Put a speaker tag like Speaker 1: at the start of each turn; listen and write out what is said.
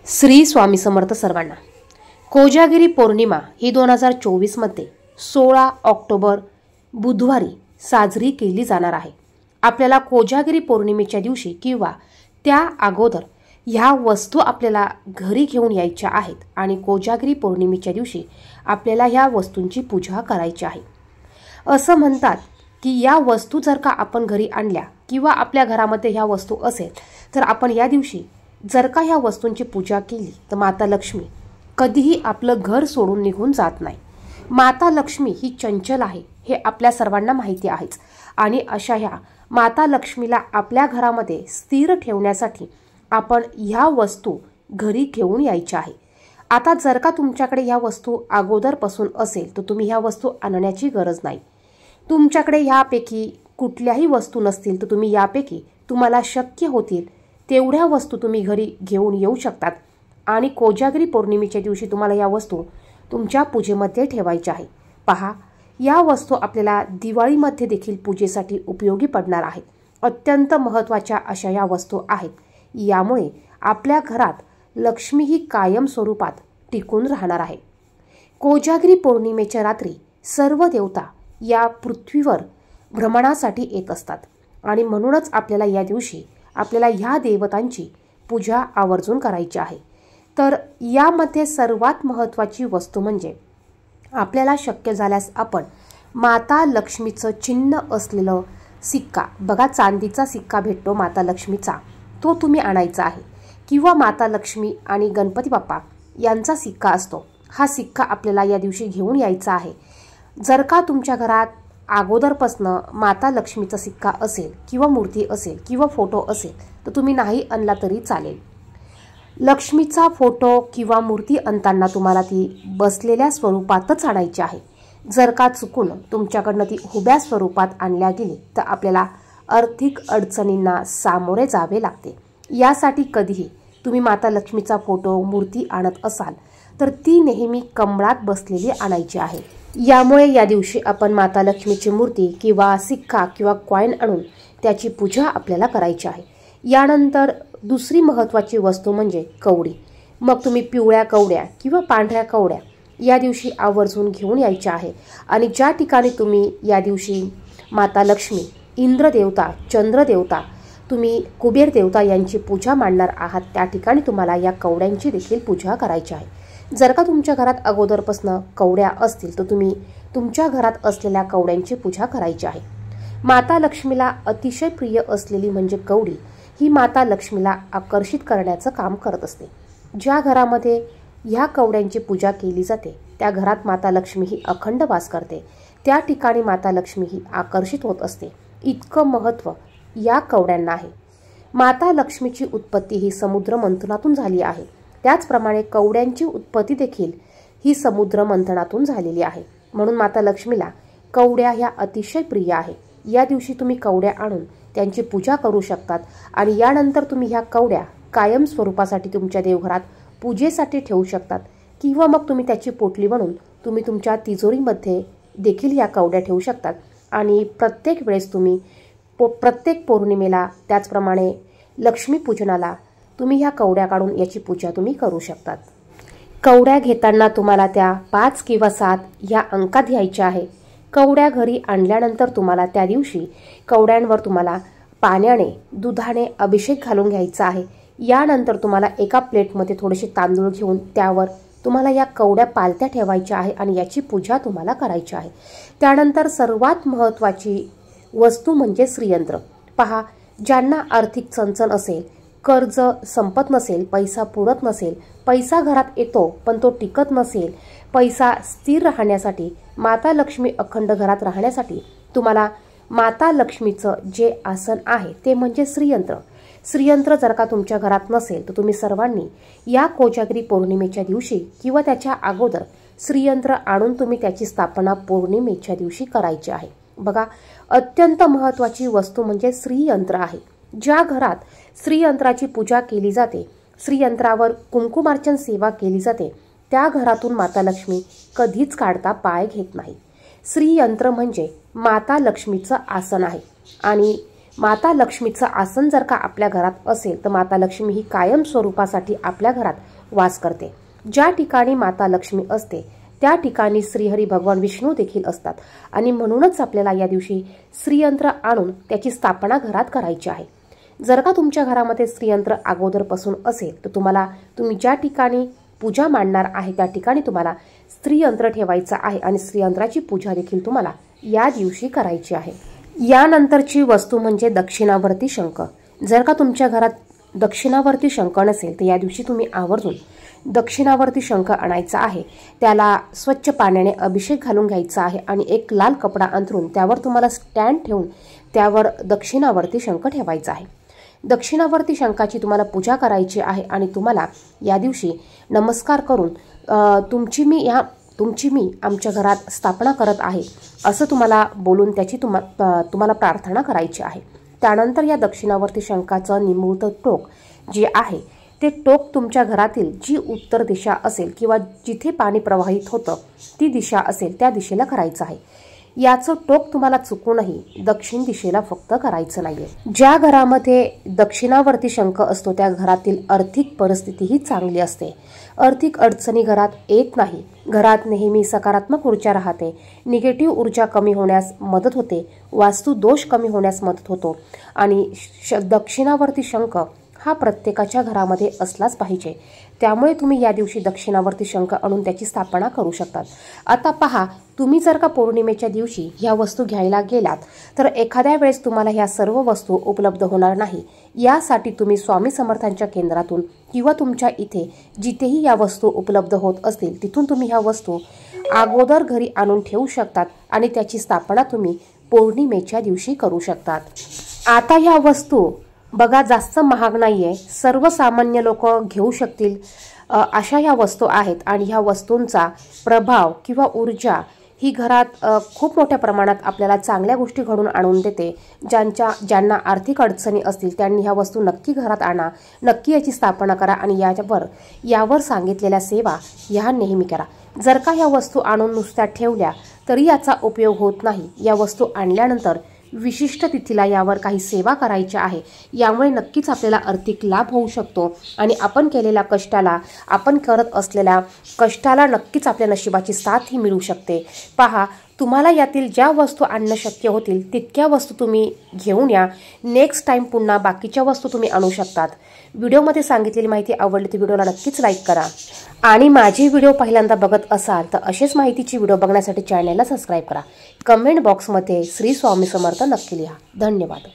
Speaker 1: श्री स्वामी समर्थ सर्वांना। कोजागिरी पौर्णिमा ही 2024 मध्ये 16 ऑक्टोबर बुधवारी साजरी केली जाणार आहे। आपल्याला कोजागिरी पौर्णिमेच्या दिवशी किंवा त्या अगोदर ह्या वस्तू आपल्याला घरी घेऊन यायच्या आहेत आणि कोजागिरी पौर्णिमेच्या दिवशी आपल्याला ह्या वस्तूंची पूजा करायची आहे। असं म्हणतात की या वस्तू जर का आपण घरी आणल्या किंवा आपल्या घरामध्ये ह्या वस्तू असेल तर आपण या दिवशी जर का ह्या वस्तूंची पूजा केली तर माता लक्ष्मी कधीही आपलं घर सोडून निघून जात नाही। माता लक्ष्मी ही चंचल आहे हे आपल्या सर्वांना माहिती आहेच आणि अशा ह्या माता लक्ष्मीला आपल्या घरामध्ये स्थिर ठेवण्यासाठी आपण ह्या वस्तू घरी घेऊन यायच्या आहे। आता जर का तुमच्याकडे ह्या वस्तू अगोदरपासून असेल तर तुम्ही ह्या वस्तू आणण्याची गरज नाही। तुमच्याकडे ह्यापैकी कुठल्याही वस्तू नसतील तर तुम्ही यापैकी तुम्हाला शक्य होतील तेवढ्या वस्तू तुम्ही घरी घेऊन येऊ शकतात आणि कोजागिरी पौर्णिमेच्या दिवशी तुम्हाला या वस्तू तुमच्या पूजेमध्ये ठेवायच्या आहे। पहा, या वस्तू आपल्याला दिवाळीमध्ये देखील पूजेसाठी उपयोगी पडणार आहेत। अत्यंत महत्त्वाच्या अशा या वस्तू आहेत। यामुळे आपल्या घरात लक्ष्मी ही कायम स्वरूपात टिकून राहणार आहे। कोजागिरी पौर्णिमेच्या रात्री सर्व देवता या पृथ्वीवर भ्रमणासाठी येत असतात आणि म्हणूनच आपल्याला या दिवशी आपल्याला ह्या देवतांची पूजा आवर्जून करायची आहे। तर यामध्ये सर्वात महत्त्वाची वस्तू म्हणजे आपल्याला शक्य झाल्यास आपण माता लक्ष्मीचं चिन्ह असलेलं सिक्का, बघा चांदीचा सिक्का भेटतो माता लक्ष्मीचा, तो तुम्ही आणायचा आहे किंवा माता लक्ष्मी आणि गणपती बाप्पा यांचा सिक्का असतो, हा सिक्का आपल्याला या दिवशी घेऊन यायचा आहे। जर का तुमच्या घरात अगोदरपासनं माता लक्ष्मीचा सिक्का असेल किंवा मूर्ती असेल किंवा फोटो असेल तर तुम्ही नाही आणला तरी चालेल। लक्ष्मीचा फोटो किंवा मूर्ती आणताना तुम्हाला ती बसलेल्या स्वरूपातच आणायची आहे। जर का चुकून तुमच्याकडनं ती उभ्या स्वरूपात आणल्या गेली तर आपल्याला आर्थिक अडचणींना सामोरे जावे लागते। यासाठी कधीही तुम्ही माता लक्ष्मीचा फोटो मूर्ती आणत असाल तर ती नेहमी कमळात बसलेली आणायची आहे। यामुळे या दिवशी आपण माता लक्ष्मीची मूर्ती किंवा सिक्का किंवा कॉइन आणून त्याची पूजा आपल्याला करायची आहे। यानंतर दुसरी महत्त्वाची वस्तू म्हणजे कवडी। मग तुम्ही पिवळ्या कवड्या किंवा पांढऱ्या कवड्या या दिवशी आवर्जून घेऊन यायच्या आहे आणि ज्या ठिकाणी तुम्ही या दिवशी माता लक्ष्मी, इंद्रदेवता, चंद्रदेवता, तुम्ही कुबेर देवता यांची पूजा मांडणार आहात त्या ठिकाणी तुम्हाला या कवड्यांची देखील पूजा करायची आहे। जर का तुमच्या घरात अगोदरपासून कवड्या असतील तर तुम्ही तुमच्या घरात असलेल्या कवड्यांची पूजा करायची आहे। माता लक्ष्मीला अतिशय प्रिय असलेली म्हणजे कवडी ही माता लक्ष्मीला आकर्षित करण्याचं काम करत असते। ज्या घरामध्ये ह्या कवड्यांची पूजा केली जाते त्या घरात माता लक्ष्मी ही अखंड वास करते, त्या ठिकाणी माता लक्ष्मी ही आकर्षित होत असते। इतकं महत्त्व या कवड्यांना आहे। माता लक्ष्मीची उत्पत्ती ही समुद्र मंथनातून झाली आहे, त्याचप्रमाणे कवड्यांची उत्पत्ती देखील ही समुद्र मंथनातून झालेली आहे। म्हणून माता लक्ष्मीला कवड्या ह्या अतिशय प्रिय आहे। या दिवशी तुम्ही कवड्या आणून त्यांची पूजा करू शकतात आणि यानंतर तुम्ही ह्या कवड्या कायम स्वरूपासाठी तुमच्या देवघरात पूजेसाठी ठेवू शकतात किंवा मग तुम्ही त्याची पोटली बनवून तुम्ही तुमच्या तिजोरीमध्ये देखील ह्या कवड्या ठेवू शकतात आणि प्रत्येक वेळेस तुम्ही प्रत्येक पौर्णिमेला त्याचप्रमाणे लक्ष्मीपूजनाला तुम्ही ह्या कवड्या काढून याची पूजा तुम्ही करू शकतात। कवड्या घेताना तुम्हाला त्या 5 किंवा 7 ह्या अंकात घ्यायच्या आहे। कवड्या घरी आणल्यानंतर तुम्हाला त्या दिवशी कवड्यांवर तुम्हाला पाण्याने, दुधाने अभिषेक घालून घ्यायचा आहे। यानंतर तुम्हाला एका प्लेटमध्ये थोडेसे तांदूळ घेऊन त्यावर तुम्हाला या कवड्या पालत्या ठेवायच्या आहे आणि याची पूजा तुम्हाला करायची आहे। त्यानंतर सर्वात महत्त्वाची वस्तू म्हणजे श्रीयंत्र। पहा, ज्यांना आर्थिक चणचण असेल, कर्ज संपत नसेल, पैसा पुरत नसेल, पैसा घरात येतो पण तो टिकत नसेल, पैसा स्थिर राहण्यासाठी, माता लक्ष्मी अखंड घरात राहण्यासाठी तुम्हाला माता लक्ष्मीचं जे आसन आहे ते म्हणजे श्रीयंत्र। श्रीयंत्र जर का तुमच्या घरात नसेल तर तुम्ही सर्वांनी या कोजागिरी पौर्णिमेच्या दिवशी किंवा त्याच्या अगोदर श्रीयंत्र आणून तुम्ही त्याची स्थापना पौर्णिमेच्या दिवशी करायची आहे। बघा, अत्यंत महत्त्वाची वस्तू म्हणजे श्रीयंत्र आहे। ज्या घरात श्रीयंत्राची पूजा केली जाते, श्रीयंत्रावर कुंकुमार्चन सेवा केली जाते, त्या घरातून माता लक्ष्मी कधीच काढता पाय घेत नाही। श्रीयंत्र म्हणजे माता लक्ष्मीचं आसन आहे आणि माता लक्ष्मीचं आसन जर का आपल्या घरात असेल तर माता लक्ष्मी ही कायम स्वरूपासाठी आपल्या घरात वास करते। ज्या ठिकाणी माता लक्ष्मी असते त्या ठिकाणी श्रीहरी भगवान विष्णू देखील असतात आणि म्हणूनच आपल्याला या दिवशी श्रीयंत्र आणून त्याची स्थापना घरात करायची आहे। जर का तुमच्या घरामध्ये श्रीयंत्र अगोदरपासून असेल तर तुम्ही ज्या ठिकाणी पूजा मांडणार आहे त्या ठिकाणी तुम्हाला श्रीयंत्र ठेवायचं आहे आणि श्रीयंत्राची पूजा देखील तुम्हाला या दिवशी करायची आहे। यानंतरची वस्तू म्हणजे दक्षिणावर्ती शंख। जर का तुमच्या घरात दक्षिणावर्ती शंख नसेल तर या दिवशी तुम्ही आवर्जून दक्षिणावर्ती शंख आणायचा आहे। त्याला स्वच्छ पाण्याने अभिषेक घालून घ्यायचा आहे आणि एक लाल कपडा अंथरून त्यावर तुम्हाला स्टँड ठेवून त्यावर दक्षिणावर्ती शंख ठेवायचा आहे। दक्षिणावर्ती शंखाची तुम्हाला पूजा करायची आहे आणि तुम्हाला या दिवशी नमस्कार करून तुमची मी आमच्या घरात स्थापना करत आहे असं तुम्हाला बोलून त्याची तुम्हाला प्रार्थना करायची आहे। त्यानंतर या दक्षिणावर्ती शंखाचं निमुळतं टोक जे आहे ते टोक तुमच्या घरातील जी उत्तर दिशा असेल किंवा जिथे पाणी प्रवाहित होतं ती दिशा असेल त्या दिशेला करायचं आहे। याचं टोक तुम्हाला चुकूनही दक्षिण दिशेला फक्त करायचं नाहीये। ज्या घरामध्ये दक्षिणावर्ती शंख असतो त्या घरातील आर्थिक परिस्थिती ही चांगली असते। आर्थिक अडचणी घरात येत नाही। घरात नेहमी सकारात्मक ऊर्जा राहते। निगेटिव्ह ऊर्जा कमी होण्यास मदत होते। वास्तु दोष कमी होण्यास मदत होतो आणि दक्षिणावर्ती शंख हा प्रत्येकाच्या घरामध्ये असलाच पाहिजे। त्यामुळे तुम्ही या दिवशी दक्षिणावर्ती शंख आणून त्याची स्थापना करू शकतात। आता पहा, तुम्ही जर का पौर्णिमेच्या दिवशी ह्या वस्तू घ्यायला गेलात तर एखाद्या वेळेस तुम्हाला ह्या सर्व वस्तू उपलब्ध होणार नाही। यासाठी तुम्ही स्वामी समर्थांच्या केंद्रातून किंवा तुमच्या इथे जिथेही या वस्तू उपलब्ध होत असतील तिथून तुम्ही ह्या वस्तू अगोदर घरी आणून ठेवू शकतात आणि त्याची स्थापना तुम्ही पौर्णिमेच्या दिवशी करू शकतात। आता ह्या वस्तू बघा जास्त महाग नाहीये, सर्वसामान्य लोक घेऊ शकतील अशा ह्या वस्तू आहेत आणि ह्या वस्तूंचा प्रभाव किंवा ऊर्जा ही घरात खूप मोठ्या प्रमाणात आपल्याला चांगल्या गोष्टी घडून आणून देते। ज्यांना आर्थिक अडचणी असतील त्यांनी ह्या वस्तू नक्की घरात आणा, नक्की याची स्थापना करा आणि यावर सांगितलेल्या सेवा ह्या नेहमी करा। जर का ह्या वस्तू आणून नुसत्या ठेवल्या तरी याचा उपयोग होत नाही। या वस्तू आणल्यानंतर विशिष्ट तिथीला यावर काही सेवा करायची आहे। यामुळे नक्कीच आपल्याला आर्थिक लाभ होऊ शकतो आणि आपण केलेल्या कष्टाला, आपण करत असलेल्या कष्टाला नक्कीच आपल्या नशिबाची साथ ही मिळू शकते। पहा, तुम्हाला यातील ज्या वस्तू आणणं शक्य होतील तितक्या वस्तू तुम्ही घेऊन या। नेक्स्ट टाइम पुन्हा बाकीच्या वस्तू तुम्ही आणू शकतात। व्हिडिओमध्ये सांगितलेली माहिती आवडली तर व्हिडिओला नक्कीच लाईक करा आणि माझे व्हिडिओ पहिल्यांदा बघत असाल तर असेच माहितीची व्हिडिओ बघण्यासाठी चॅनलला सबस्क्राईब करा। कमेंट बॉक्समध्ये श्री स्वामी समर्थ नक्की लिहा। धन्यवाद।